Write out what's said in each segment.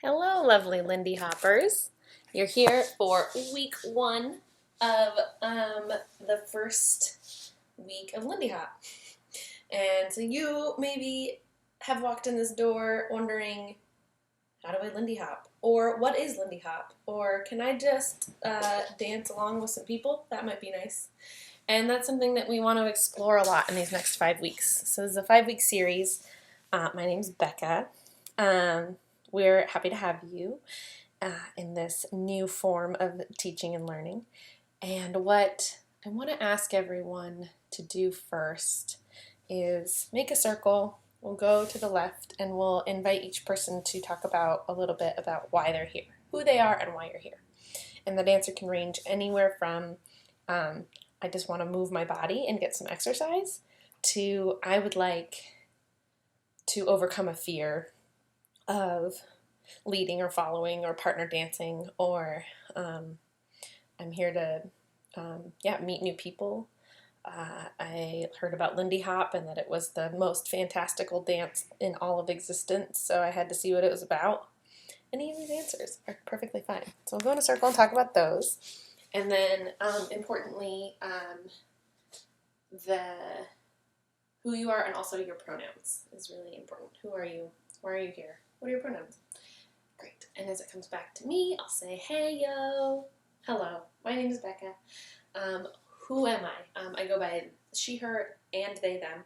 Hello, lovely Lindy Hoppers. You're here for week one of the first week of Lindy Hop. And so you maybe have walked in this door wondering, how do I Lindy Hop? Or what is Lindy Hop? Or can I just dance along with some people? That might be nice. And that's something that we want to explore a lot in these next 5 weeks. So this is a 5-week series. My name's Becca. We're happy to have you in this new form of teaching and learning. And what I want to ask everyone to do first is make a circle. We'll go to the left and we'll invite each person to talk about a little bit about why they're here, who they are and why you're here. And that answer can range anywhere from I just want to move my body and get some exercise to I would like to overcome a fear of leading or following or partner dancing, or I'm here to meet new people. I heard about Lindy Hop and that it was the most fantastical dance in all of existence, so I had to see what it was about. Any of these answers are perfectly fine. So we'll go in a circle and talk about those. And then, importantly, the who you are and also your pronouns is really important. Who are you? Why are you here? What are your pronouns? Great. And as it comes back to me, I'll say, hey, yo. Hello. My name is Becca. Who am I? I go by she, her, and they, them.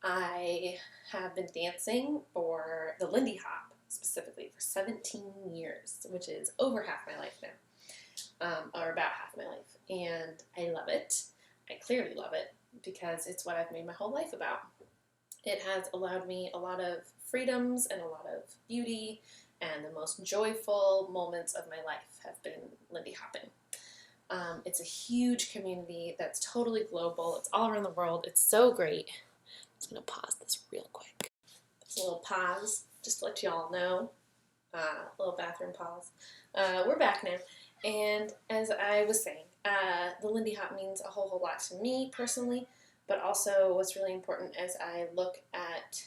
I have been dancing for the Lindy Hop, specifically, for 17 years, which is over half my life now, or about half my life. And I love it. I clearly love it because it's what I've made my whole life about. It has allowed me a lot of freedoms and a lot of beauty, and the most joyful moments of my life have been Lindy hopping. It's a huge community that's totally global. It's all around the world. It's so great. I'm just going to pause this real quick. Just a little pause, just to let you all know. Little bathroom pause. We're back now. And as I was saying, the Lindy Hop means a whole lot to me personally, but also what's really important as I look at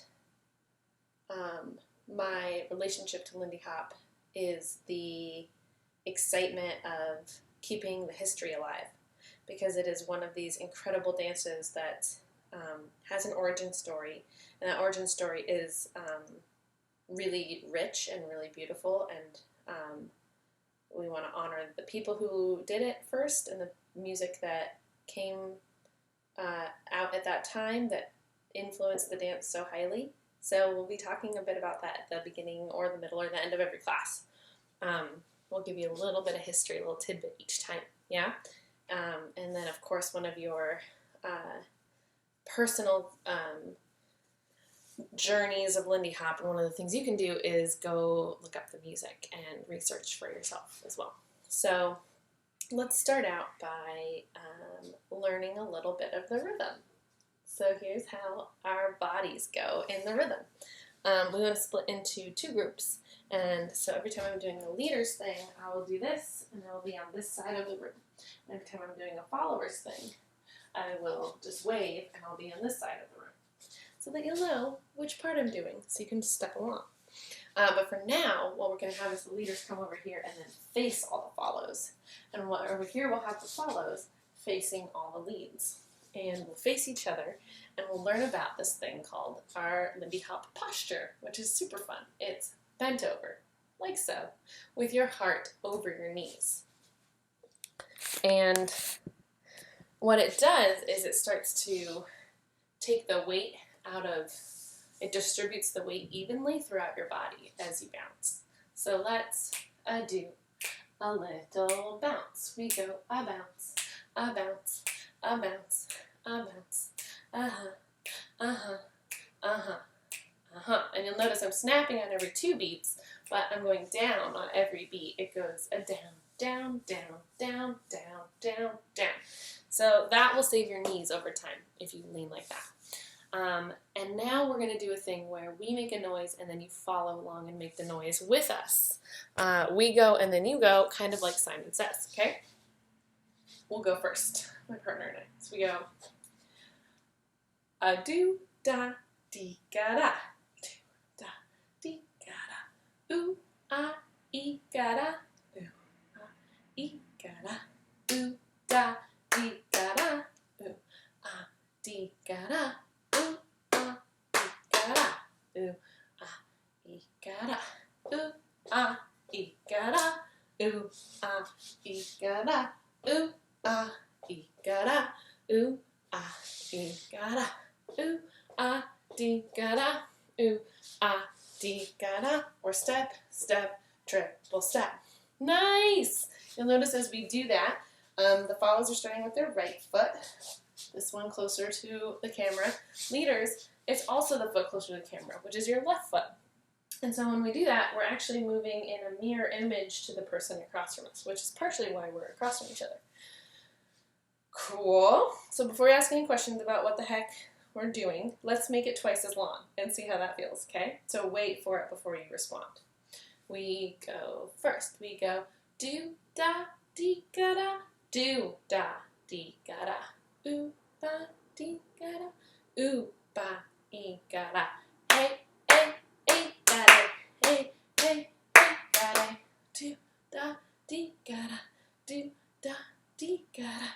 my relationship to Lindy Hop is the excitement of keeping the history alive, because it is one of these incredible dances that has an origin story, and that origin story is really rich and really beautiful, and we want to honor the people who did it first and the music that came out at that time that influenced the dance so highly. So we'll be talking a bit about that at the beginning or the middle or the end of every class. We'll give you a little bit of history, a little tidbit each time, yeah? And then, of course, one of your personal journeys of Lindy Hop, and one of the things you can do is go look up the music and research for yourself as well. So let's start out by learning a little bit of the rhythm. So here's how our bodies go in the rhythm. We want to split into 2 groups. And so every time I'm doing the leaders thing, I will do this, and I will be on this side of the room. And every time I'm doing a followers thing, I will just wave, and I'll be on this side of the room, so that you'll know which part I'm doing, so you can just step along. But for now, what we're going to have is the leaders come over here and then face all the follows. And over here, we'll have the follows facing all the leads. And we'll face each other, and we'll learn about this thing called our Lindy Hop posture, which is super fun. It's bent over, like so, with your heart over your knees. And what it does is it starts to take the weight out of, it distributes the weight evenly throughout your body as you bounce. So let's do a little bounce. We go a bounce, a bounce, a bounce, a bounce, uh-huh, uh-huh, uh-huh, uh-huh. And you'll notice I'm snapping on every 2 beats, but I'm going down on every beat. It goes a down, down, down, down, down, down, down. So that will save your knees over time if you lean like that. And now we're going to do a thing where we make a noise and then you follow along and make the noise with us. We go and then you go, kind of like Simon Says, okay? We'll go first, my partner and I. So we go, a-do, da, dee, ga, da, do, da, dee, ga, da, ooh, ikara. Ooh, ah, ikara. Ooh, ah, ikara. Ooh, ah, ikara. Ooh, ah, ikara. Ooh, ah, ikara. Ooh, ah, ikara. Or step, step, triple step. Nice! You'll notice as we do that, the follows are starting with their right foot. This one closer to the camera. Leaders, it's also the foot closer to the camera, which is your left foot. And so when we do that, we're actually moving in a mirror image to the person across from us, which is partially why we're across from each other. Cool. So before you ask any questions about what the heck we're doing, let's make it twice as long and see how that feels, okay? So wait for it before you respond. We go first. We go do, da, dee, ga, da, do, da, dee, ga, da, ooh, ba, dee, ga, da, ooh, ba, ee, ga, da, hey, hey, hey, ga, da, hey, hey, hey, ga, da, do, da, dee, ga, da, do, da, dee, ga, da,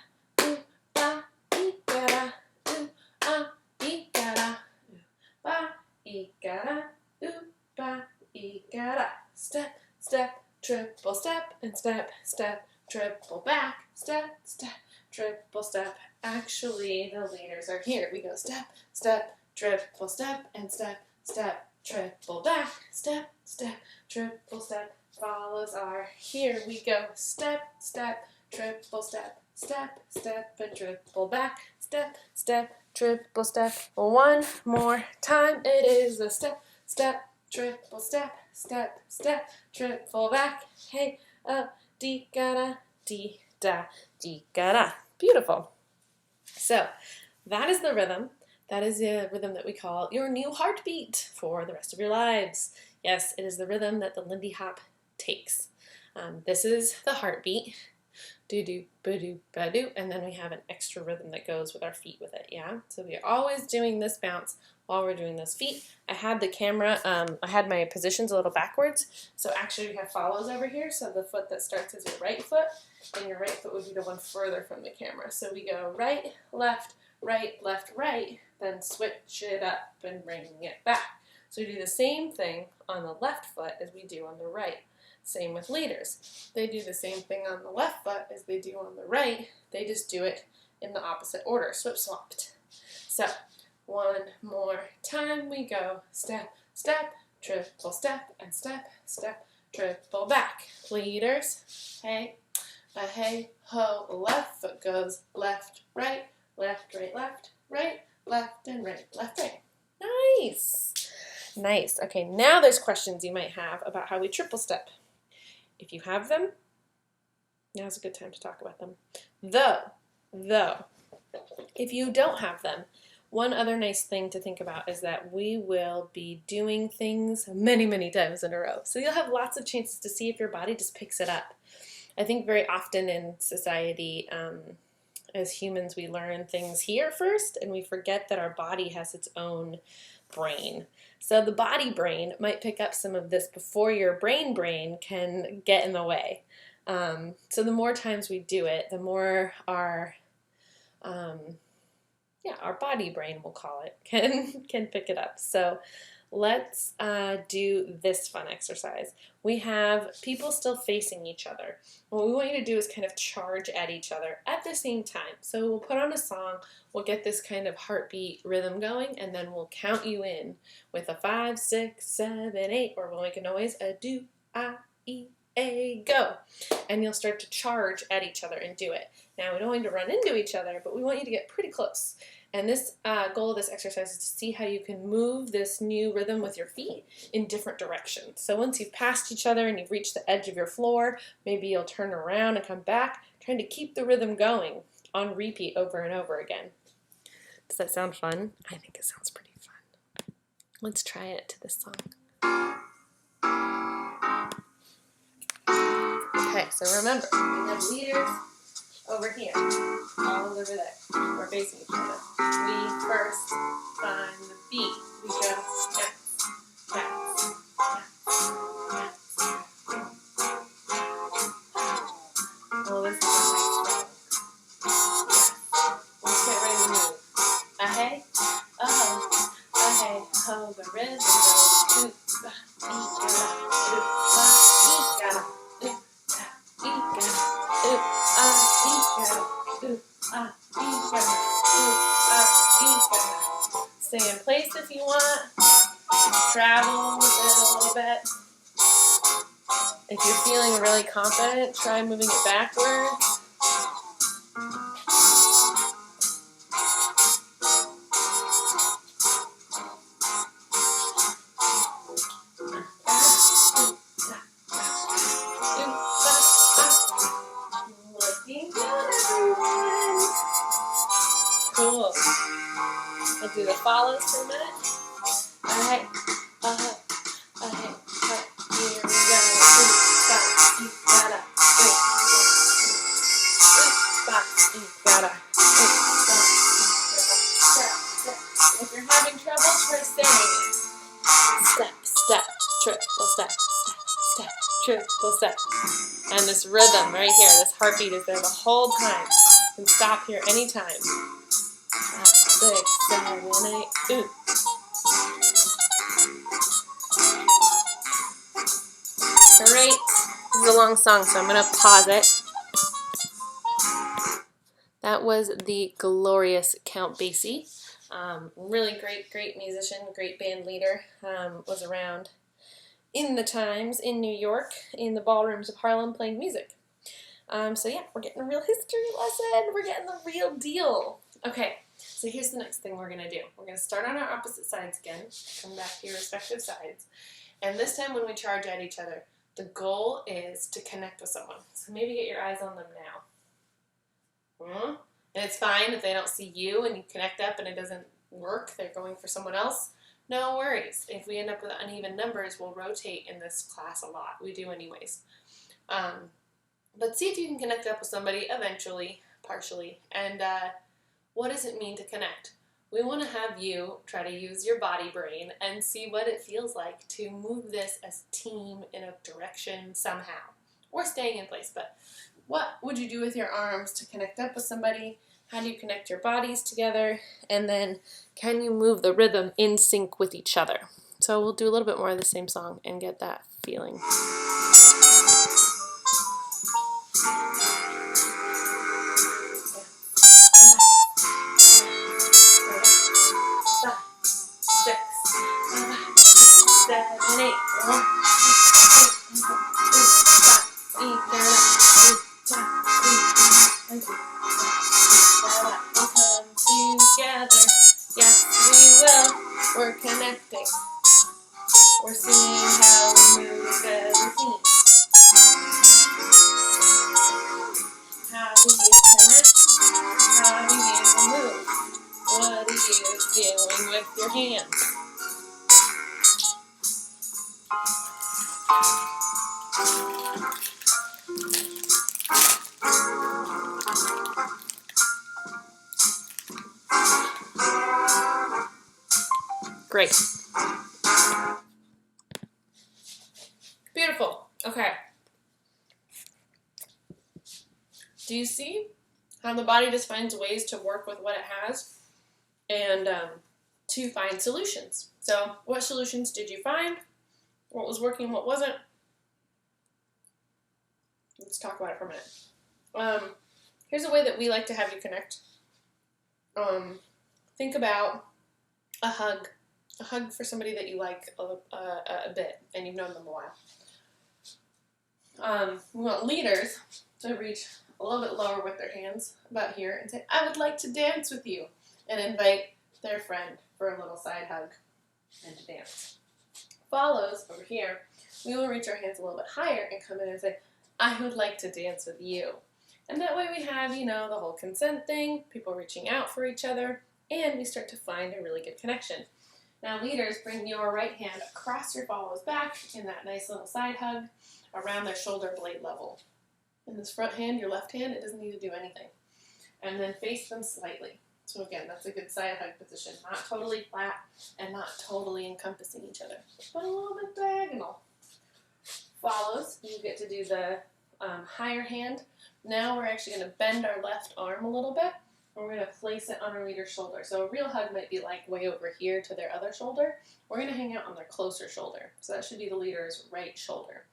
ooh, ba, ee, ga, da, ooh, ah, ee, ga, da, ooh, ba, ee, ga, da, ooh, ba, ee, ga, da. Step, step, triple step, and step, step, triple back, step, step, triple step. Actually, the leaders are here. We go step, step, triple step, and step, step, triple back, step, step, triple step. Follows are here. We go step, step, triple step, step, step, and triple back, step, step, triple step. One more time. It is a step, step, triple step, step, step, triple back. Hey, dee, ga, da, dee, da, dee, ga, da. Beautiful. So that is the rhythm. That is the rhythm that we call your new heartbeat for the rest of your lives. Yes, it is the rhythm that the Lindy Hop takes. This is the heartbeat. Do-do, ba-do, ba-do, and then we have an extra rhythm that goes with our feet with it, yeah? So we are always doing this bounce while we're doing those feet. I had the camera, I had my positions a little backwards, so actually we have follows over here, so the foot that starts is your right foot, and your right foot would be the one further from the camera. So we go right, left, right, then switch it up and bring it back. So we do the same thing on the left foot as we do on the right. Same with leaders. They do the same thing on the left foot as they do on the right. They just do it in the opposite order, swip-swapped. So one more time. We go step, step, triple step, and step, step, triple back. Leaders, hey, hey, ho, left foot goes left, right, left, right, left, and right, left, right. Nice. Nice. Okay, now there's questions you might have about how we triple step. If you have them, now's a good time to talk about them. Though, if you don't have them, one other nice thing to think about is that we will be doing things many, many times in a row. So you'll have lots of chances to see if your body just picks it up. I think very often in society, as humans, we learn things here first, and we forget that our body has its own brain. So the body brain might pick up some of this before your brain can get in the way. So the more times we do it, the more our body brain, we'll call it, can pick it up. So let's do this fun exercise. We have people still facing each other. What we want you to do is kind of charge at each other at the same time. So we'll put on a song, we'll get this kind of heartbeat rhythm going, and then we'll count you in with a 5, 6, 7, 8, or we'll make a noise, a do, a, e, a, go. And you'll start to charge at each other and do it. Now we don't want you to run into each other, but we want you to get pretty close. And this goal of this exercise is to see how you can move this new rhythm with your feet in different directions. So once you've passed each other and you've reached the edge of your floor, maybe you'll turn around and come back, trying to keep the rhythm going on repeat over and over again. Does that sound fun? I think it sounds pretty fun. Let's try it to this song. Okay, so remember, we have leaders over here, all over there. We're facing each other. We first find the beat. We go next, next, next, next. Oh, this is a nice song. Let's get ready to move. A hey, oh, a hey, ho, the rhythm goes. Ooh, If you're feeling really confident, try moving it backwards. Looking good, everyone. Cool. We'll do the follows for a minute. Alright. Here we go. If you're having trouble, try saying it. Step, step, triple step, step, triple step. And this rhythm right here, this heartbeat is there the whole time. You can stop here anytime. 5, 6, 7, 8. Ooh. Great. This is a long song, so I'm going to pause it. That was the glorious Count Basie. Really great musician, great band leader. Was around in the times in New York, in the ballrooms of Harlem playing music. So yeah, we're getting a real history lesson. We're getting the real deal. Okay, so here's the next thing we're going to do. We're going to start on our opposite sides again. Come back to your respective sides. And this time when we charge at each other, the goal is to connect with someone. So maybe get your eyes on them now. And it's fine if they don't see you and you connect up and it doesn't work. They're going for someone else. No worries. If we end up with uneven numbers, we'll rotate in this class a lot. We do anyways. But see if you can connect up with somebody eventually, partially. And what does it mean to connect? We want to have you try to use your body brain and see what it feels like to move this as a team in a direction somehow. Or staying in place. But what would you do with your arms to connect up with somebody? How do you connect your bodies together? And then can you move the rhythm in sync with each other? So we'll do a little bit more of the same song and get that feeling. We're connecting. We're seeing how we move as a team. How do you connect? How do you move? What are you doing with your hands? Great. Beautiful. Okay. Do you see how the body just finds ways to work with what it has and to find solutions? So what solutions did you find? What was working, what wasn't? Let's talk about it for a minute. Here's a way that we like to have you connect. Think about a hug for somebody that you like a bit and you've known them a while. We want leaders to reach a little bit lower with their hands about here and say, I would like to dance with you, and invite their friend for a little side hug and to dance. Follows over here, we will reach our hands a little bit higher and come in and say, I would like to dance with you. And that way we have, the whole consent thing, people reaching out for each other, and we start to find a really good connection. Now leaders, bring your right hand across your followers' back in that nice little side hug around their shoulder blade level. In this front hand, your left hand, it doesn't need to do anything. And then face them slightly. So again, that's a good side hug position. Not totally flat and not totally encompassing each other, but a little bit diagonal. Follows, you get to do the higher hand. Now we're actually going to bend our left arm a little bit. And we're going to place it on our leader's shoulder. So a real hug might be like way over here to their other shoulder. We're going to hang out on their closer shoulder. So that should be the leader's right shoulder.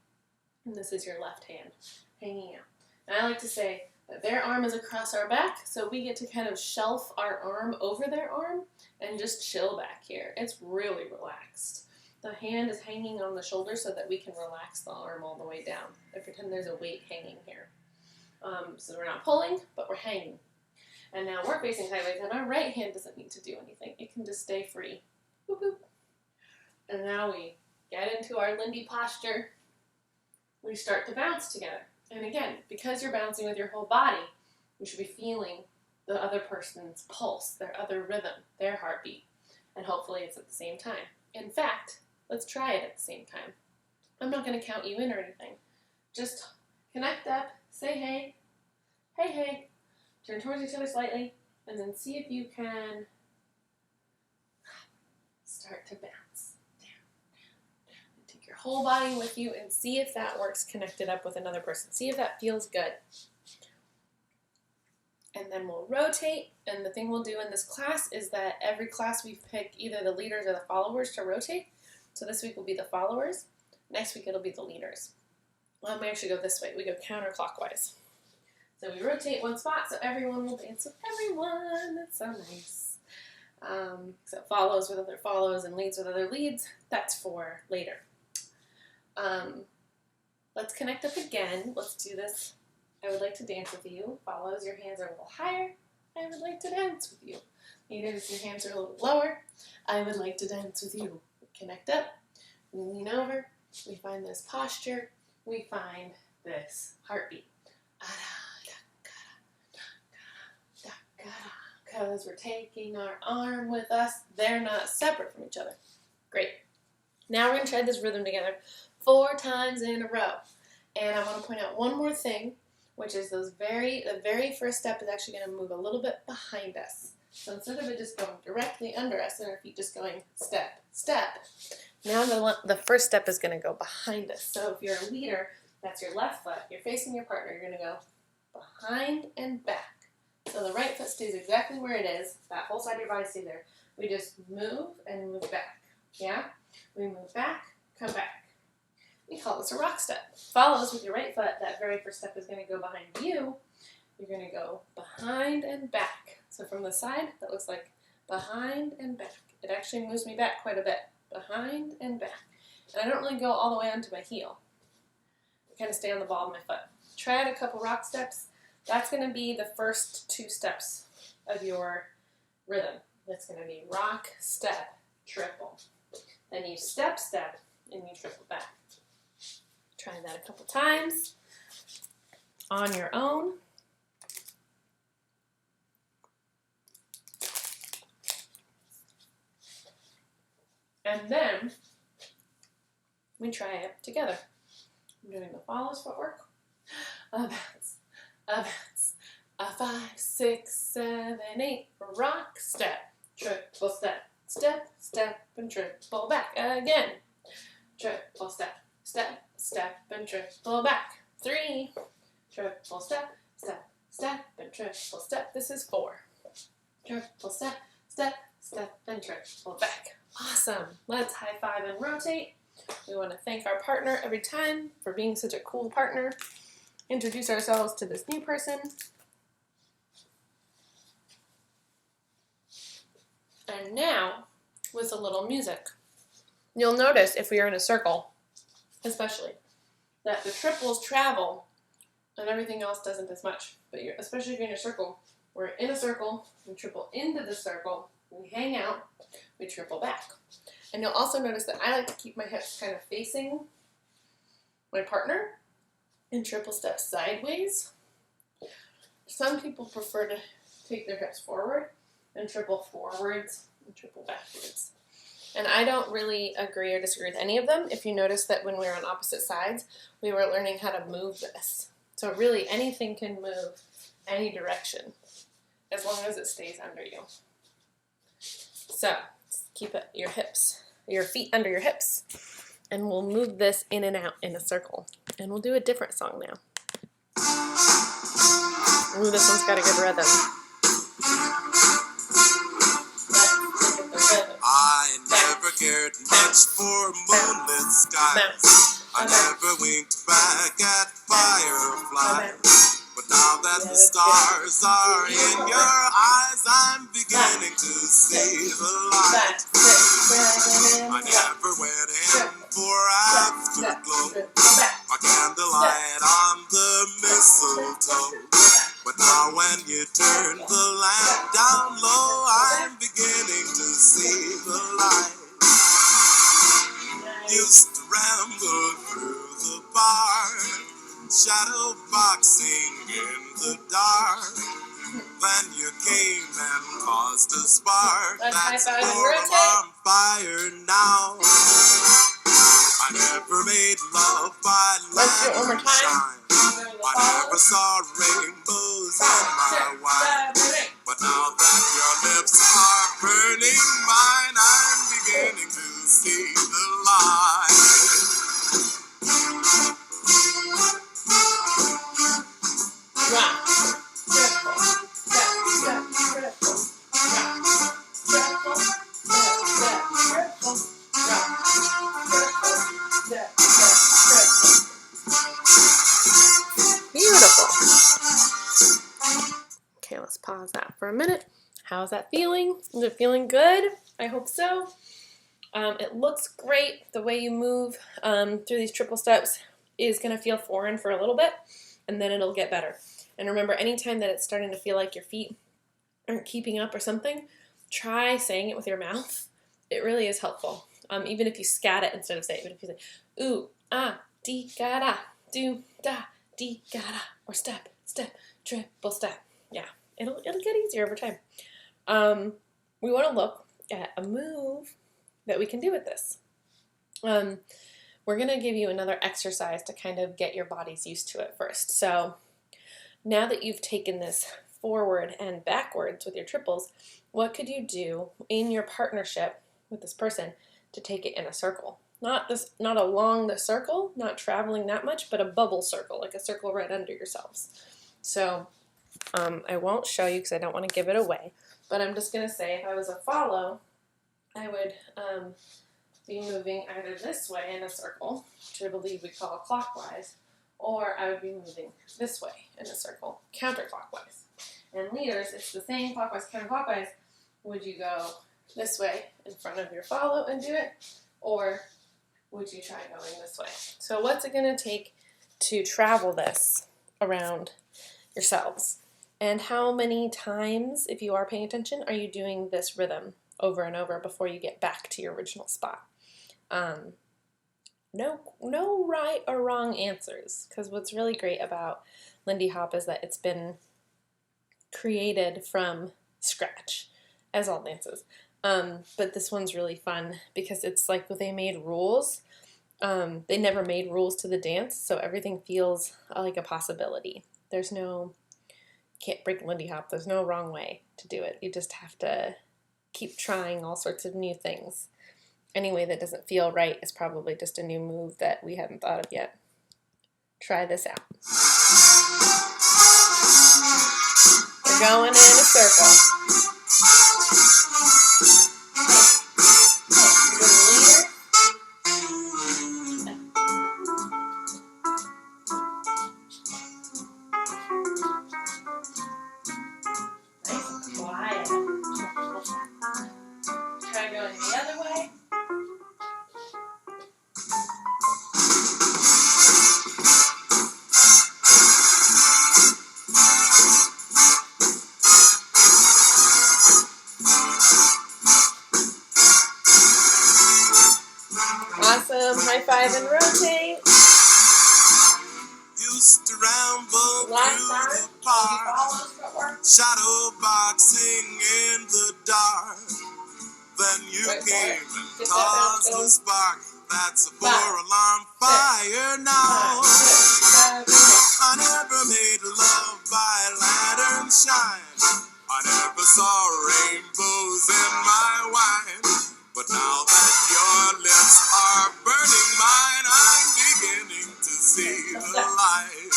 And this is your left hand hanging out. And I like to say that their arm is across our back, so we get to kind of shelf our arm over their arm and just chill back here. It's really relaxed. the hand is hanging on the shoulder so that we can relax the arm all the way down. I pretend there's a weight hanging here. So we're not pulling, but we're hanging. And now we're facing sideways, and our right hand doesn't need to do anything. It can just stay free. Boop, boop. And now we get into our Lindy posture. We start to bounce together. And again, because you're bouncing with your whole body, you should be feeling the other person's pulse, their other rhythm, their heartbeat. And hopefully it's at the same time. In fact, let's try it at the same time. I'm not going to count you in or anything. Just connect up, say hey, hey, hey, turn towards each other slightly, and then see if you can start to bounce down, down, down. Take your whole body with you and see if that works connected up with another person. See if that feels good. And then we'll rotate, and the thing we'll do in this class is that every class we pick either the leaders or the followers to rotate. So this week will be the followers. Next week it'll be the leaders. We actually go this way. We go counterclockwise. So we rotate one spot so everyone will dance with everyone. That's so nice. So follows with other follows and leads with other leads. That's for later. Let's connect up again. Let's do this. I would like to dance with you. Follows, your hands are a little higher. I would like to dance with you. Leaders, your hands are a little lower. I would like to dance with you. We connect up. We lean over. We find this posture. We find this heartbeat. Because we're taking our arm with us. They're not separate from each other. Great. Now we're going to try this rhythm together 4 times in a row. And I want to point out one more thing, which is the very first step is actually going to move a little bit behind us. So instead of it just going directly under us and our feet just going step, step, now the first step is going to go behind us. So if you're a leader, that's your left foot. You're facing your partner. You're going to go behind and back. So the right foot stays exactly where it is. That whole side of your body stays there. We just move and move back. Yeah? We move back, come back. We call this a rock step. Follows with your right foot. That very first step is going to go behind you. You're going to go behind and back. So from the side, that looks like behind and back. It actually moves me back quite a bit. Behind and back. And I don't really go all the way onto my heel. I kind of stay on the ball of my foot. Try out a couple rock steps. That's going to be the first 2 steps of your rhythm. That's going to be rock, step, triple. Then you step, step, and you triple back. Try that a couple times on your own. And then we try it together. I'm doing the follows footwork. A bounce, a bounce, a 5, 6, 7, 8, rock, step, triple step, step, step, and triple back again. Triple step, step, step, and triple back. 3, triple step, step, step, and triple step. This is 4. Triple step, step, step, and triple back. Awesome. Let's high five and rotate. We want to thank our partner every time for being such a cool partner. Introduce ourselves to this new person. And now, with a little music. You'll notice if we are in a circle, especially, that the triples travel and everything else doesn't as much. But especially if you're in a circle, we're in a circle, we triple into the circle, we hang out, we triple back. And you'll also notice that I like to keep my hips kind of facing my partner and triple step sideways. Some people prefer to take their hips forward and triple forwards and triple backwards. And I don't really agree or disagree with any of them. If you notice that when we were on opposite sides, we were learning how to move this. So really anything can move any direction as long as it stays under you. So keep your feet under your hips, and we'll move this in and out in a circle. And we'll do a different song now. Ooh, this one's got a good rhythm. I never cared much for moonlit skies. I never winked back at fireflies. But now that the stars are in your eyes, I'm beginning to see the light. I never went in for afterglow, a candlelight on the mistletoe. But now when you turn the lamp down low, I'm beginning to see the light. Used to ramble through the bar, shadow boxing in the dark. Then you came and caused a spark. That's a four-alarm fire now. I never made love by light and shine. I never saw rainbows in my wine. But now that your lips are burning mine, I'm beginning to see the light. Beautiful. Okay, let's pause that for a minute. How's that feeling? Is it feeling good? I hope so. It looks great. The way you move through these triple steps is going to feel foreign for a little bit, and then it'll get better. And remember, anytime that it's starting to feel like your feet aren't keeping up or something, try saying it with your mouth. It really is helpful. Even if you scat it instead of say it, even if you say, ooh, ah, dee, ga, da, do, da, dee, ga, da, or step, step, triple step. Yeah, it'll get easier over time. We want to look at a move that we can do with this. We're going to give you another exercise to kind of get your bodies used to it first. So now that you've taken this forward and backwards with your triples, what could you do in your partnership with this person to take it in a circle? Not along the circle, not traveling that much, but a bubble circle, like a circle right under yourselves. So I won't show you because I don't want to give it away, but I'm just going to say if I was a follow, I would be moving either this way in a circle, which I believe we call clockwise, or I would be moving this way in a circle, counterclockwise. And leaders, it's the same clockwise, counterclockwise. Would you go this way in front of your follow and do it, or would you try going this way? So what's it going to take to travel this around yourselves? And how many times, if you are paying attention, are you doing this rhythm over and over before you get back to your original spot? No right or wrong answers, because what's really great about Lindy Hop is that it's been created from scratch, as all dances. But this one's really fun because it's like they made rules. They never made rules to the dance, so everything feels like a possibility. Can't break Lindy Hop. There's no wrong way to do it. You just have to keep trying all sorts of new things. Any way that doesn't feel right is probably just a new move that we haven't thought of yet. Try this out. We're going in a circle. Quiet. Try going the other way. Awesome. High five and rotate. Used to ramble through the park, shadow boxing in the dark. Then you came and caused the spark. That's a four-alarm fire now. I never made love by lantern shine. I never saw rainbows in my wine. But now that your lips are burning mine, I'm beginning to see the light.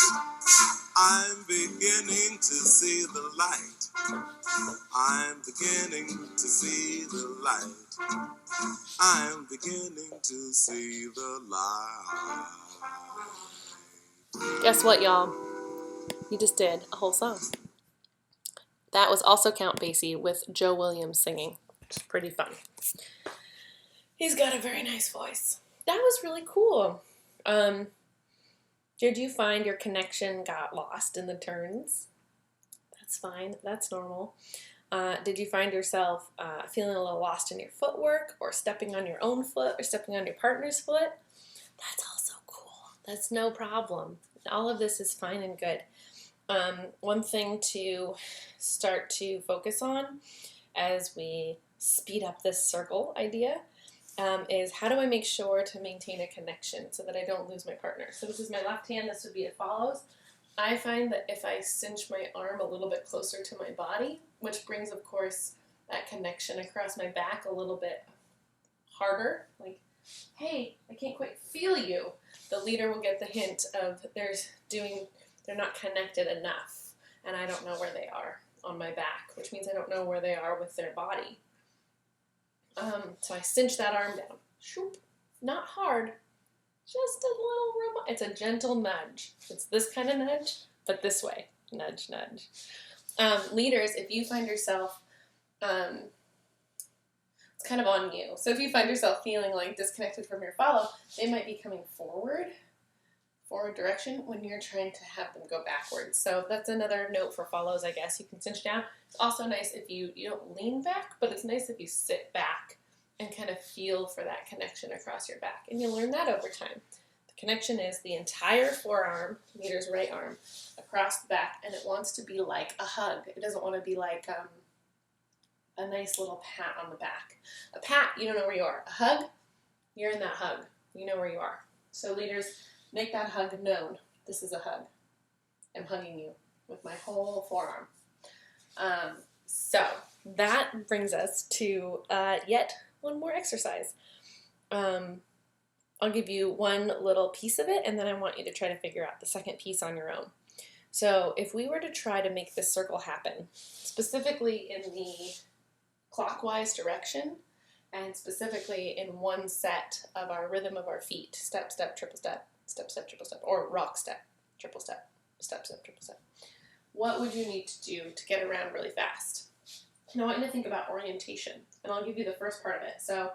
I'm beginning to see the light. I'm beginning to see the light. I'm beginning to see the light. Guess what, y'all? You just did a whole song. That was also Count Basie with Joe Williams singing. It's pretty fun. He's got a very nice voice. That was really cool. Did you find your connection got lost in the turns? That's fine. That's normal. Did you find yourself feeling a little lost in your footwork, or stepping on your own foot, or stepping on your partner's foot? That's also cool. That's no problem. All of this is fine and good. One thing to start to focus on as we speed up this circle idea is, how do I make sure to maintain a connection so that I don't lose my partner? So this is my left hand. This would be it follows. I find that if I cinch my arm a little bit closer to my body, which brings, of course, that connection across my back a little bit harder, like, hey, I can't quite feel you, the leader will get the hint of they're not connected enough, and I don't know where they are on my back, which means I don't know where they are with their body. So I cinch that arm down. Shoop. Not hard. Just a little, it's a gentle nudge. It's this kind of nudge, but this way. Nudge, nudge. Leaders, if you find yourself, it's kind of on you. So if you find yourself feeling like disconnected from your follow, they might be coming forward direction when you're trying to have them go backwards. So that's another note for follows, I guess. You can cinch down. It's also nice if you don't lean back, but it's nice if you sit back and kind of feel for that connection across your back. And you'll learn that over time. The connection is the entire forearm, leader's right arm, across the back, and it wants to be like a hug. It doesn't want to be like a nice little pat on the back. A pat, you don't know where you are. A hug, you're in that hug. You know where you are. So leaders, make that hug known. This is a hug. I'm hugging you with my whole forearm. So that brings us to yet one more exercise. I'll give you one little piece of it, and then I want you to try to figure out the second piece on your own. So if we were to try to make this circle happen, specifically in the clockwise direction, and specifically in one set of our rhythm of our feet, step, step, triple step, step, step, triple step, or rock step, triple step, step, step, triple step. What would you need to do to get around really fast? And I want you to think about orientation, and I'll give you the first part of it. So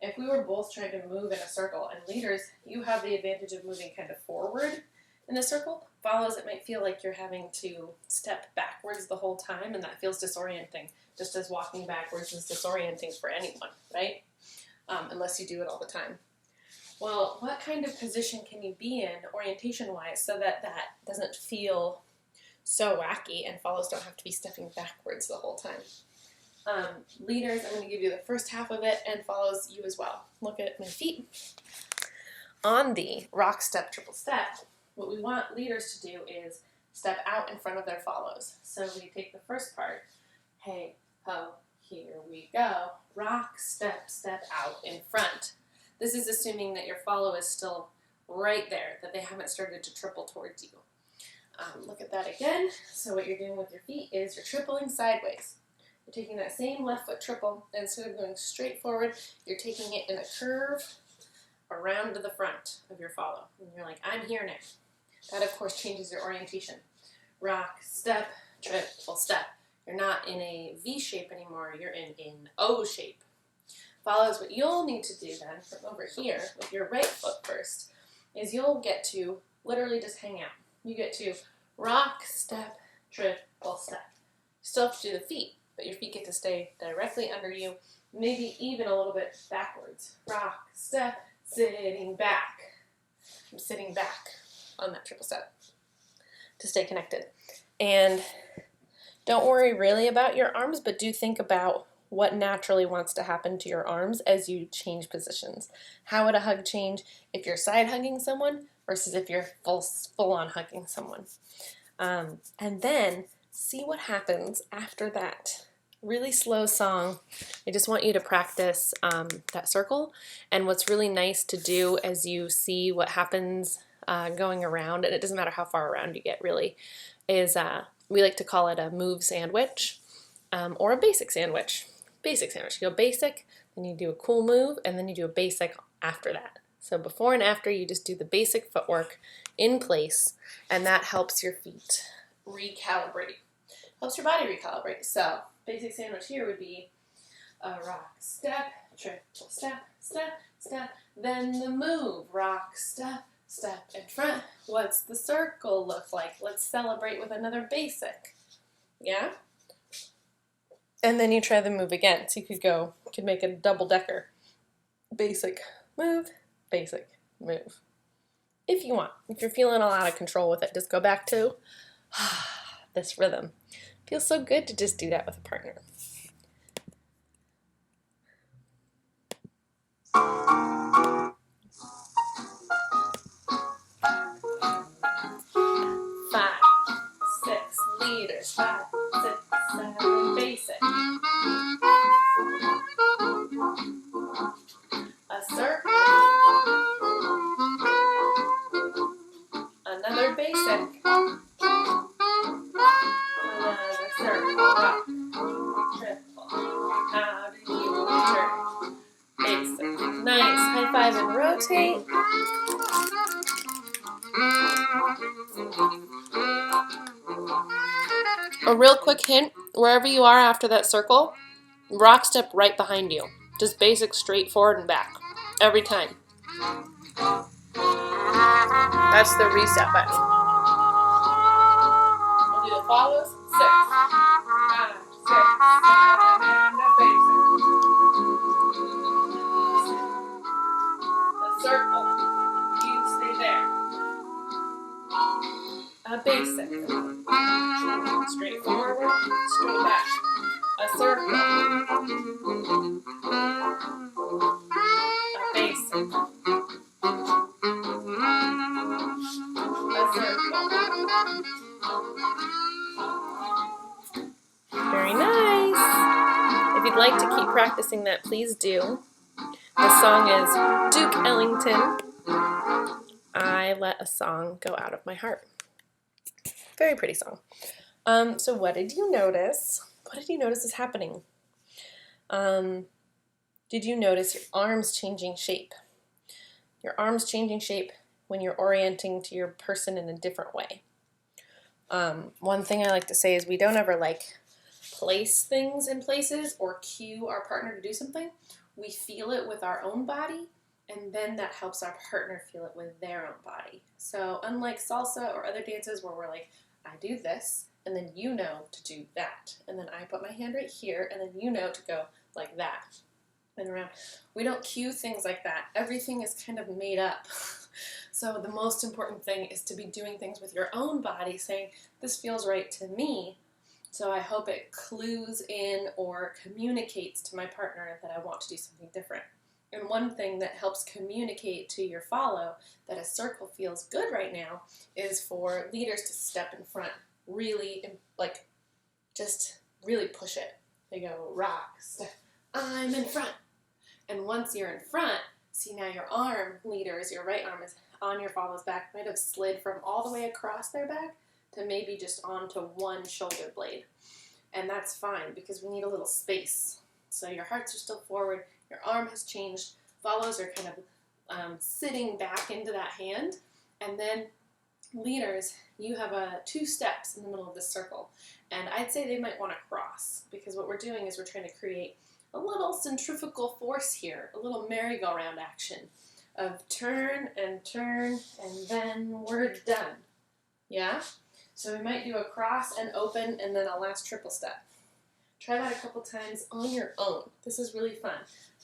if we were both trying to move in a circle, and leaders, you have the advantage of moving kind of forward in the circle. Follows, it might feel like you're having to step backwards the whole time, and that feels disorienting, just as walking backwards is disorienting for anyone, right? Unless you do it all the time. Well, what kind of position can you be in orientation-wise so that that doesn't feel so wacky and follows don't have to be stepping backwards the whole time? Leaders, I'm going to give you the first half of it, and follows you as well. Look at my feet. On the rock step, triple step, what we want leaders to do is step out in front of their follows. So we take the first part, hey, ho, here we go, rock, step, step out in front. This is assuming that your follow is still right there, that they haven't started to triple towards you. Look at that again. So what you're doing with your feet is you're tripling sideways. You're taking that same left foot triple, and instead of going straight forward, you're taking it in a curve around to the front of your follow. And you're like, I'm here now. That, of course, changes your orientation. Rock, step, triple step. You're not in a V shape anymore. You're in an O shape. Follows, what you'll need to do then from over here with your right foot first is you'll get to literally just hang out. You get to rock, step, triple step. Still have to do the feet, but your feet get to stay directly under you, maybe even a little bit backwards. Rock, step, sitting back. I'm sitting back on that triple step to stay connected. And don't worry really about your arms, but do think about what naturally wants to happen to your arms as you change positions. How would a hug change if you're side hugging someone versus if you're full on hugging someone? And then see what happens after that really slow song. I just want you to practice that circle. And what's really nice to do as you see what happens going around, and it doesn't matter how far around you get really, is we like to call it a move sandwich or a basic sandwich. Basic sandwich. You go basic, then you do a cool move, and then you do a basic after that. So before and after, you just do the basic footwork in place, and that helps your feet recalibrate. Helps your body recalibrate. So basic sandwich here would be a rock, step, triple step, step, step. Then the move, rock, step, step in front. What's the circle look like? Let's celebrate with another basic. Yeah? And then you try the move again. So you could make a double decker. Basic, move, basic, move. If you want. If you're feeling all out of control with it, just go back to this rhythm. Feels so good to just do that with a partner. Five, six, leaders. 5, 6, 7, basic. A circle. Another basic. Another circle. Rock. Triple. How do you turn? Basic. Nice. High five and rotate. A real quick hint, wherever you are after that circle, rock step right behind you. Just basic straight forward and back. Every time. That's the reset button. We'll do the follows. 6, 5, 6, 7, and a basic. The circle. You stay there. A basic. Straight forward, straight back. A circle. A basic. A circle. Very nice. If you'd like to keep practicing that, please do. The song is Duke Ellington, I Let a Song Go Out of My Heart. Very pretty song. So what did you notice? What did you notice is happening? Did you notice your arms changing shape? Your arms changing shape when you're orienting to your person in a different way. One thing I like to say is we don't ever place things in places or cue our partner to do something. We feel it with our own body, and then that helps our partner feel it with their own body. So unlike salsa or other dances where we're like, I do this, and then you know to do that, and then I put my hand right here, and then you know to go like that and around. We don't cue things like that. Everything is kind of made up. So the most important thing is to be doing things with your own body, saying, this feels right to me, so I hope it clues in or communicates to my partner that I want to do something different. And one thing that helps communicate to your follow that a circle feels good right now is for leaders to step in front, really, just really push it. They go, rock, step, I'm in front. And once you're in front, see now your arm, leaders, your right arm is on your follow's back, might have slid from all the way across their back to maybe just onto one shoulder blade. And that's fine because we need a little space. So your hearts are still forward, your arm has changed, follows are kind of sitting back into that hand, and then leaders, you have 2 steps in the middle of this circle. And I'd say they might want to cross because what we're doing is we're trying to create a little centrifugal force here, a little merry-go-round action of turn, and then we're done. Yeah? So we might do a cross and open and then a last triple step. Try that a couple times on your own. This is really fun.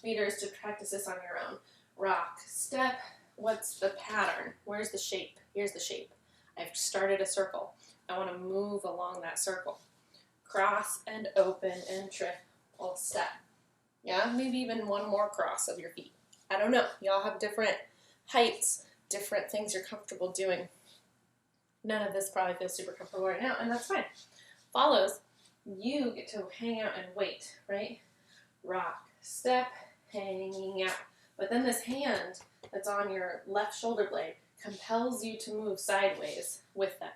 Leaders, to practice this on your own. Rock, step, what's the pattern? Where's the shape? Here's the shape. I've started a circle. I want to move along that circle. Cross and open and triple step. Yeah, maybe even one more cross of your feet. I don't know. Y'all have different heights, different things you're comfortable doing. None of this probably feels super comfortable right now, and that's fine. Follows, you get to hang out and wait, right? Rock, step, hanging out. But then this hand that's on your left shoulder blade compels you to move sideways with them.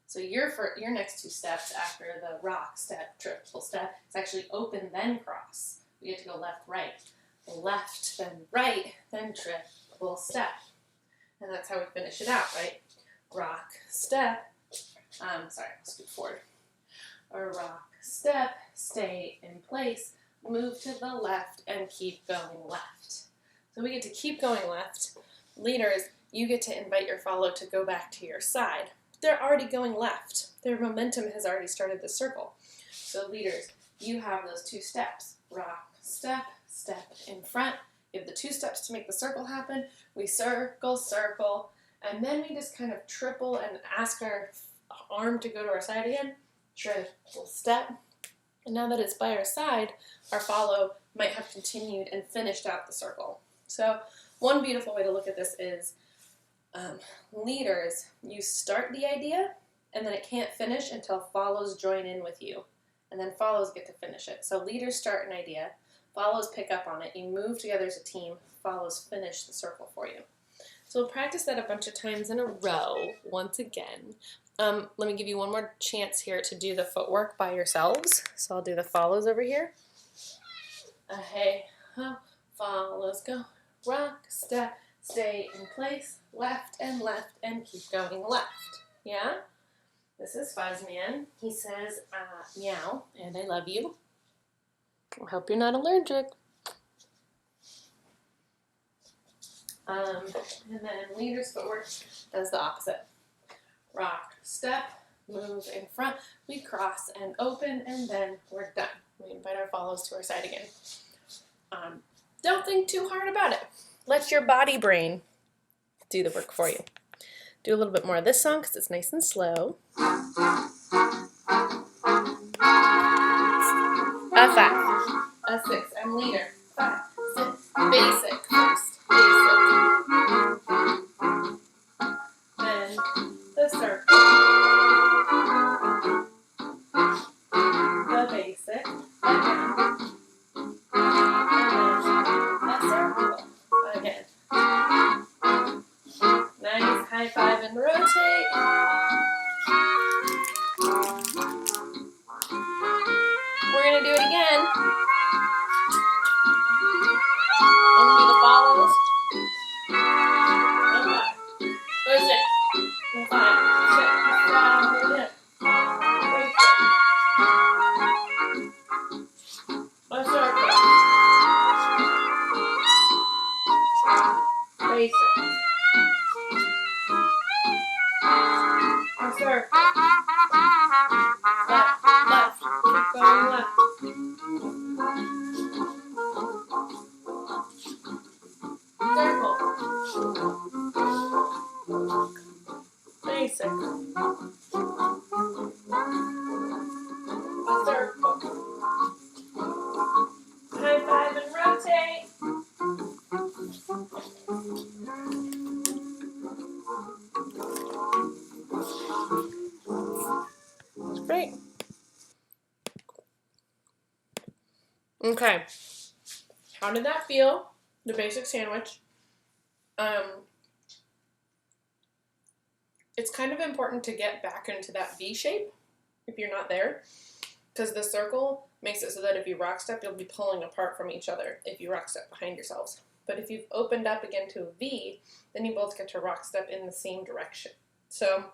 So your next 2 steps after the rock, step, triple step, it's actually open, then cross. We get to go left, right, left, then triple step. And that's how we finish it out, right? Rock, step, Sorry, I'll scoot forward. A rock, step, stay in place, move to the left, and keep going left. So we get to keep going left. Leaders, you get to invite your follow to go back to your side. They're already going left. Their momentum has already started the circle. So leaders, you have those 2 steps. Rock, step, step in front. You have the 2 steps to make the circle happen. We circle, circle, and then we just kind of triple and ask our arm to go to our side again. Triple step. And now that it's by our side, our follow might have continued and finished out the circle. So one beautiful way to look at this is leaders, you start the idea and then it can't finish until follows join in with you. And then follows get to finish it. So leaders start an idea, follows pick up on it, you move together as a team, follows finish the circle for you. So we'll practice that a bunch of times in a row once again. Let me give you one more chance here to do the footwork by yourselves. So I'll do the follows over here. Hey, ho, follows go. Rock, step, stay in place, left, and keep going left. Yeah? This is Fuzzman. He says, meow, and I love you. I hope you're not allergic. And then leader's footwork does the opposite. Rock, step, move in front, we cross and open, and then we're done. We invite our follows to our side again. Don't think too hard about it. Let your body brain do the work for you. Do a little bit more of this song because it's nice and slow. A5, A6, I'm leader. 5, 6, basic first, basic. Then the circle, the basic, again, and then a circle, again. Nice, high five and rotate. We're going to do it again. I'm going to do the follows. 5, 6, 5, 6, 7, 8. A circle. Basic. A circle. Left, left. Keep going left. Circle. Basic. A circle. High five and rotate. That's great. Okay. How did that feel? The basic sandwich. It's kind of important to get back into that V shape if you're not there, because the circle makes it so that if you rock step, you'll be pulling apart from each other if you rock step behind yourselves. But if you've opened up again to a V, then you both get to rock step in the same direction. So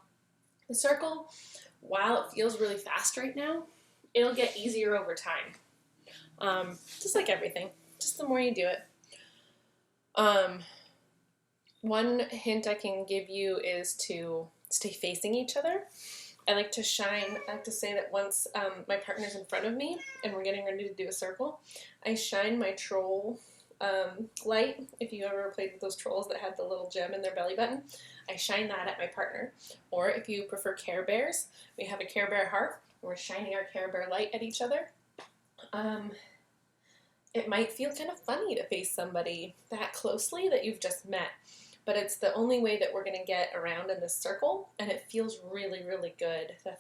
the circle, while it feels really fast right now, it'll get easier over time. Just like everything, just the more you do it. One hint I can give you is to stay facing each other. I like to say that once my partner's in front of me and we're getting ready to do a circle, I shine my troll light. If you ever played with those trolls that had the little gem in their belly button, I shine that at my partner. Or if you prefer Care Bears, we have a Care Bear heart, and we're shining our Care Bear light at each other. It might feel kind of funny to face somebody that closely that you've just met, but it's the only way that we're going to get around in this circle, and it feels really, really good the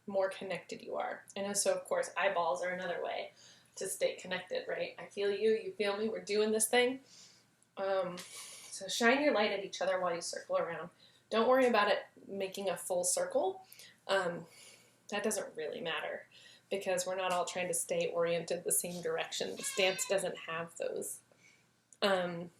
more connected you are. And so, of course, eyeballs are another way to stay connected, right? I feel you, you feel me, we're doing this thing. So shine your light at each other while you circle around. Don't worry about it making a full circle. That doesn't really matter, because we're not all trying to stay oriented the same direction. This dance doesn't have those. And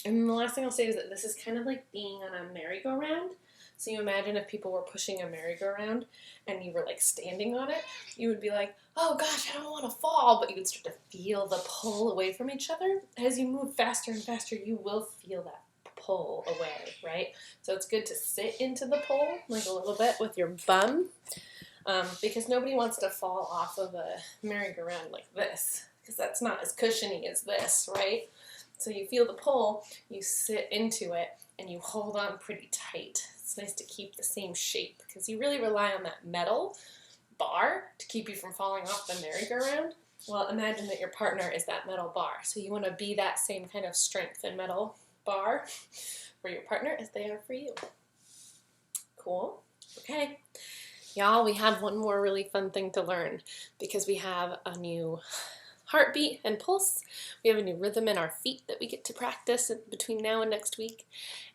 the last thing I'll say is that this is kind of like being on a merry-go-round. So you imagine if people were pushing a merry-go-round and you were like standing on it, you would be like, oh gosh, I don't want to fall, but you would start to feel the pull away from each other. As you move faster and faster, you will feel that pull away, right? So it's good to sit into the pull like a little bit with your bum, because nobody wants to fall off of a merry-go-round like this, because that's not as cushiony as this, right? So you feel the pull, you sit into it, and you hold on pretty tight. It's nice to keep the same shape because you really rely on that metal bar to keep you from falling off the merry-go-round. Well, imagine that your partner is that metal bar. So you want to be that same kind of strength and metal bar for your partner as they are for you. Cool. Okay. Y'all, we have one more really fun thing to learn because we have a new heartbeat and pulse. We have a new rhythm in our feet that we get to practice between now and next week.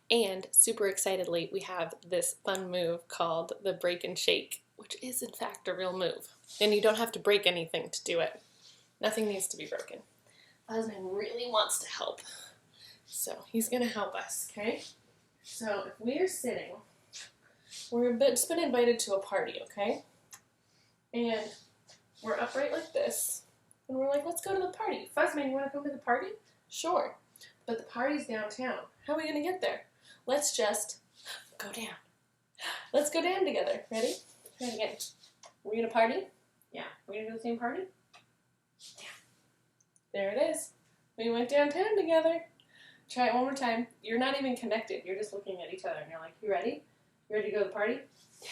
And super excitedly, we have this fun move called the break and shake, which is in fact a real move. And you don't have to break anything to do it. Nothing needs to be broken. Husband really wants to help. So he's going to help us, okay? So if we're sitting, we've just been invited to a party, okay? And we're upright like this. And we're like, let's go to the party. Fuzzman, you want to come to the party? Sure. But the party's downtown. How are we going to get there? Let's just go down. Let's go down together. Ready? Try it again. We're going to party? Yeah. We're going to go to the same party? Yeah. There it is. We went downtown together. Try it one more time. You're not even connected. You're just looking at each other. And you're like, you ready? You ready to go to the party? Yeah.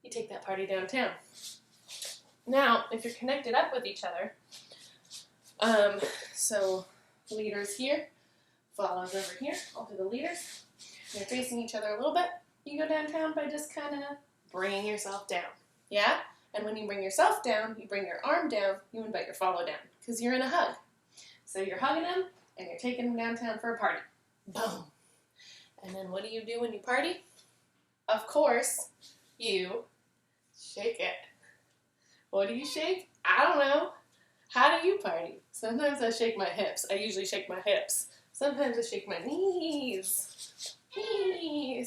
You take that party downtown. Now, if you're connected up with each other, so leaders here, follows over here, all to the leaders. You're facing each other a little bit. You go downtown by just kind of bringing yourself down. Yeah? And when you bring yourself down, you bring your arm down, you invite your follow down because you're in a hug. So you're hugging them and you're taking them downtown for a party. Boom. And then what do you do when you party? Of course, you shake it. What do you shake? I don't know. How do you party? Sometimes I shake my hips. I usually shake my hips. Sometimes I shake my knees.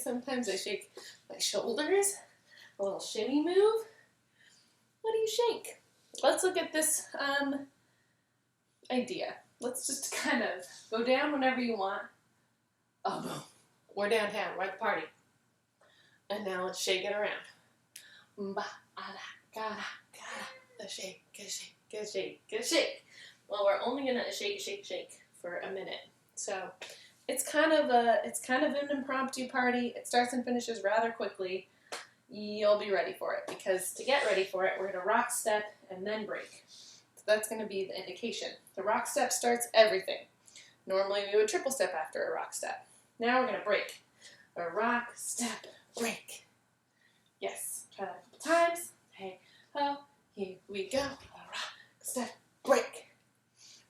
Sometimes I shake my shoulders. A little shimmy move. What do you shake? Let's look at this idea. Let's just kind of go down whenever you want. Oh, boom. We're downtown. We're at the party. And now let's shake it around. Ba, ada, gada, gada. A shake, a shake, a shake, a shake. Well, we're only gonna shake for a minute. So it's kind of an impromptu party. It starts and finishes rather quickly. You'll be ready for it because to get ready for it, we're gonna rock step and then break. So that's gonna be the indication. The rock step starts everything. Normally we would triple step after a rock step. Now we're gonna break. A rock, step, break. Yes, try that a couple times. Hey, ho, here we go. A rock, step, break.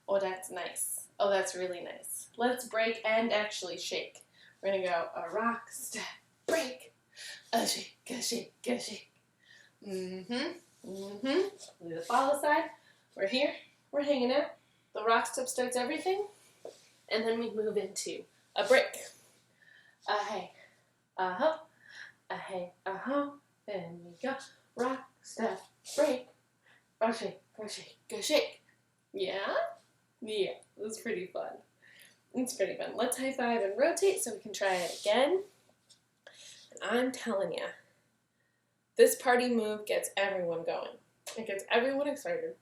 Oh, that's nice. Oh, that's really nice. Let's break and actually shake. We're gonna go a rock, step, break. A shake, a shake, a shake. Do the follow side. We're here. We're hanging out. The rock step starts everything. And then we move into a break. A hey, a ho, a hey, a ho. And we go. Rock, step, break. A shake, a shake, a shake. Yeah? Yeah, it was pretty fun. It's pretty fun. Let's high five and rotate so we can try it again. And I'm telling you, this party move gets everyone going. It gets everyone excited.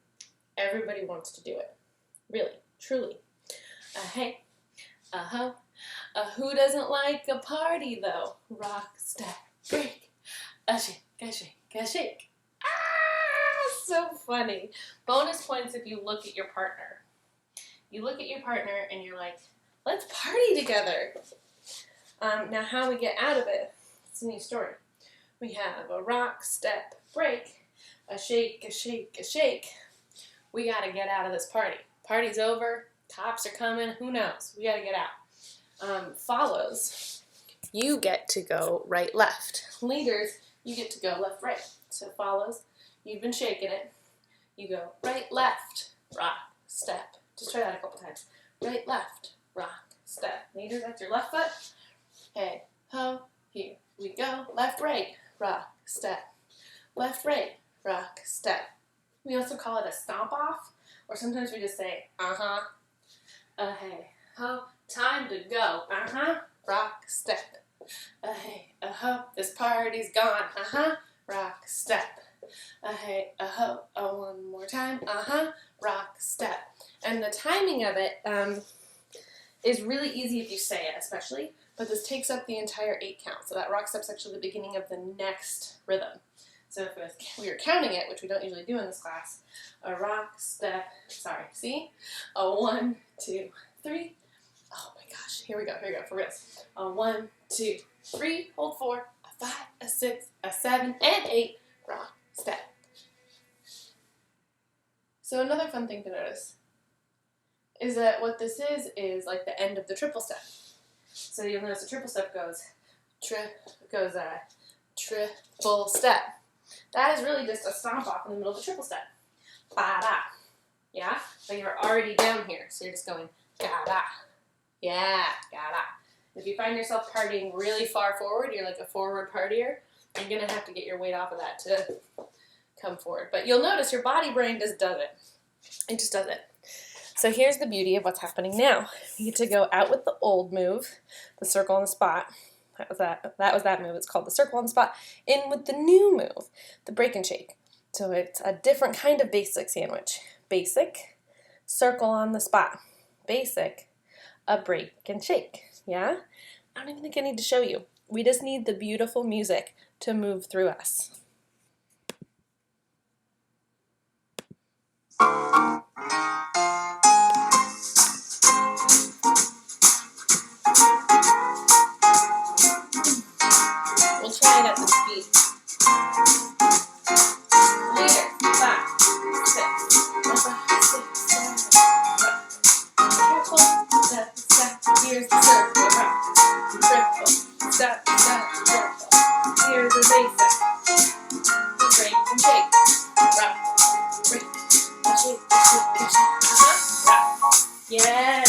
Everybody wants to do it. Really, truly. A hey, a ho, a who doesn't like a party though? Rock, step, break. A shake, a shake, a shake. Ah, so funny. Bonus points if you look at your partner. You look at your partner and you're like, let's party together. Now how we get out of it, it's a new story. We have a rock, step, break, a shake, a shake, a shake. We gotta get out of this party. Party's over, cops are coming, who knows? We gotta get out. Follows, you get to go right, left. Leaders, you get to go left, right. So follows, you've been shaking it. You go right, left, rock, step. Just try that a couple times. Right, left, rock, step. Leader, that's your left foot. Hey, ho, here we go. Left, right, rock, step. Left, right, rock, step. We also call it a stomp off, or sometimes we just say, uh-huh, hey, ho, time to go, uh-huh, rock, step. Hey, ho, this party's gone, uh-huh, rock, step. Hey, ho, one more time, uh-huh, rock, step. And the timing of it is really easy if you say it, especially, but this takes up the entire 8 count, so that rock step's actually the beginning of the next rhythm. So if we were counting it, which we don't usually do in this class, a rock, step, sorry, see? A 1, 2, 3. Oh my gosh, here we go, for real. A 1, 2, 3, hold 4, a 5, a 6, a 7, and 8, rock, step. So another fun thing to notice is that what this is like the end of the triple step. So you'll notice the triple step goes triple step. That is really just a stomp off in the middle of the triple step. Ba-da. Yeah? But you're already down here, so you're just going ga-da. Yeah, ga-da. If you find yourself partying really far forward, you're like a forward partier, you're going to have to get your weight off of that to come forward. But you'll notice your body brain just does it. It just does it. So here's the beauty of what's happening now. You get to go out with the old move, the circle on the spot. That was that move. It's called the circle on the spot. In with the new move, the break and shake. So it's a different kind of basic sandwich. Basic, circle on the spot. Basic, a break and shake. Yeah? I don't even think I need to show you. We just need the beautiful music to move through us. We'll try it at the speed. Later. 5, 6, 7, triple step, step. Here's the circle. Triple step, step, triple. Here's the basic. The break and shake. Rock, break, and shake, shake, shake. Rock. Yes.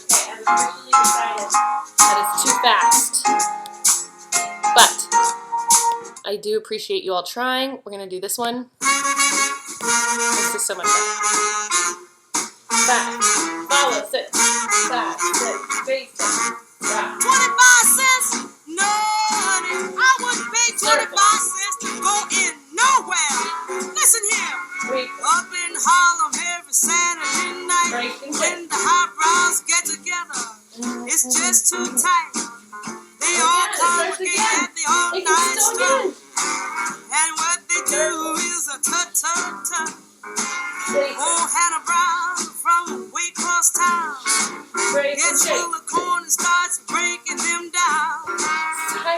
Okay, I've officially decided that it's too fast. But I do appreciate you all trying. We're going to do this one. This is so much fun. 5, follow, 6, 5, 6, basic, rock. 25 cents? No, honey, I wouldn't pay 25 cents to go in nowhere. Listen here. Break. Up in Harlem every Saturday night. Break and when shake. the highbrows get together, it's just too tight. They all congregate at the all-night strip. And what they do is a tut-tut-tut. Oh, Hannah Brown from way across town gets full of corn and starts breaking them down.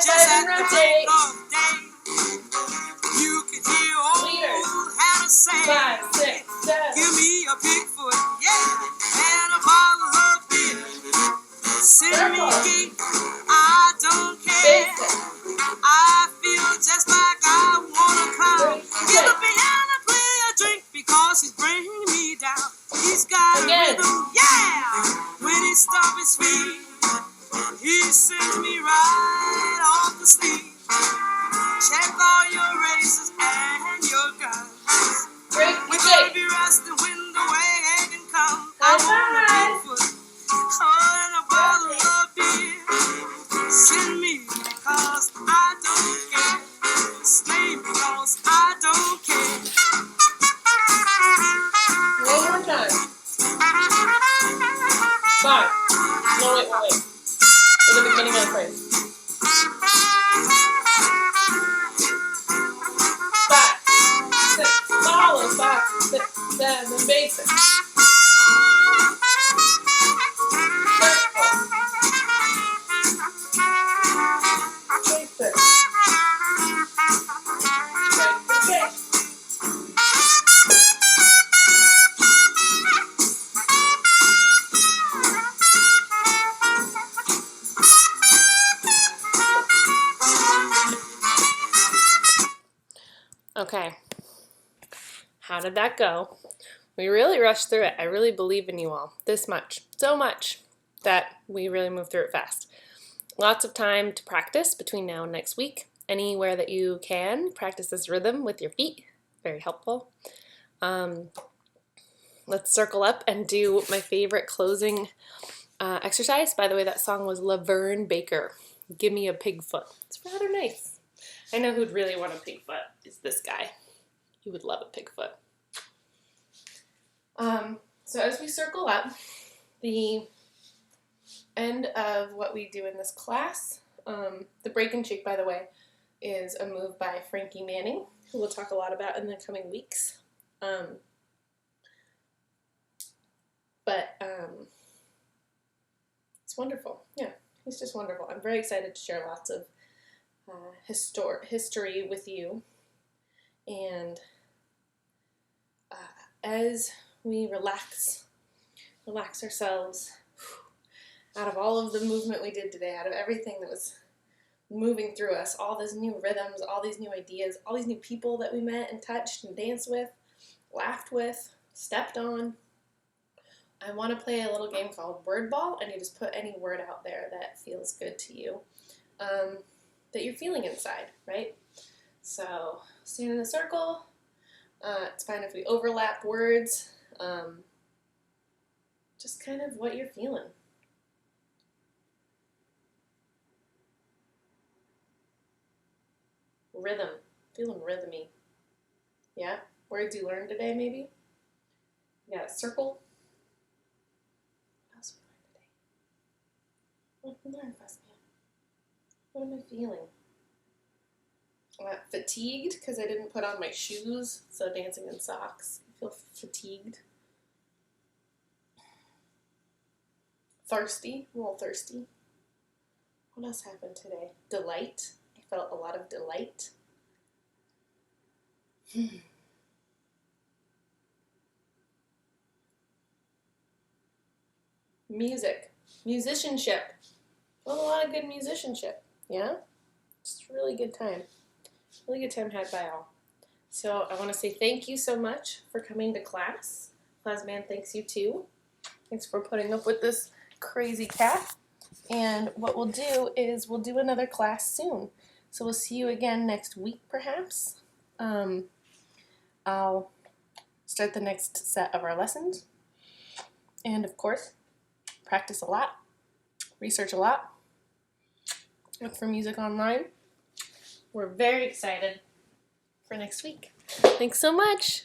Just at the break of day, you can hear old Hannah say, 5, 6, 7. give me a Bigfoot, yeah, and a bottle of beer. Send me a gate, I don't care. I feel just like I wanna cry. Give the piano player a drink because he's bringing me down. He's got a rhythm, yeah. When he stops his feet, he sends me right off to sleep. Check all your razors and your guns. Break We're and gonna shake. be resting when the wagon comes. High I want a five. Bigfoot, and a bottle of beer. Send me, cause I don't care. Slay me, cause I don't care. One more time. 5. No, wait. For the beginning of the phrase. 5, 6, follow, 5, 6, 7, basic. Okay, how did that go? We really rushed through it. I really believe in you all. This much. So much that we really moved through it fast. lots of time to practice between now and next week. Anywhere that you can, practice this rhythm with your feet. Very helpful. Let's circle up and do my favorite closing exercise. By the way, that song was Laverne Baker, Give Me a Pig Foot. It's rather nice. I know who'd really want a pig foot is this guy. He would love a pig foot. So as we circle up, the end of what we do in this class, the break and shake, by the way, is a move by Frankie Manning, who we'll talk a lot about in the coming weeks. It's wonderful. Yeah, he's just wonderful. I'm very excited to share lots of history with you. And as we relax ourselves out of all of the movement we did today, out of everything that was moving through us, all these new rhythms, all these new ideas, all these new people that we met and touched and danced with, laughed with, stepped on, I want to play a little game called Word Ball, and you just put any word out there that feels good to you, that you're feeling inside, right? So stand in a circle. It's fine if we overlap words. Just kind of what you're feeling. Rhythm. Feeling rhythmy. Yeah? Words you learned today, maybe? You got a circle. What else we learned today? What did we learn, Fuzzy? What am I feeling? Fatigued because I didn't put on my shoes, so dancing in socks. I feel fatigued. Thirsty, a little thirsty. What else happened today? Delight. I felt a lot of delight. Music. Musicianship. Well, a lot of good musicianship. Yeah? Just a really good time. Really good time had by all. So I want to say thank you so much for coming to class. Plasman thanks you too. Thanks for putting up with this crazy cat. And what we'll do is we'll do another class soon. So we'll see you again next week perhaps. I'll start the next set of our lessons. And of course, practice a lot, research a lot, look for music online. We're very excited for next week. Thanks so much.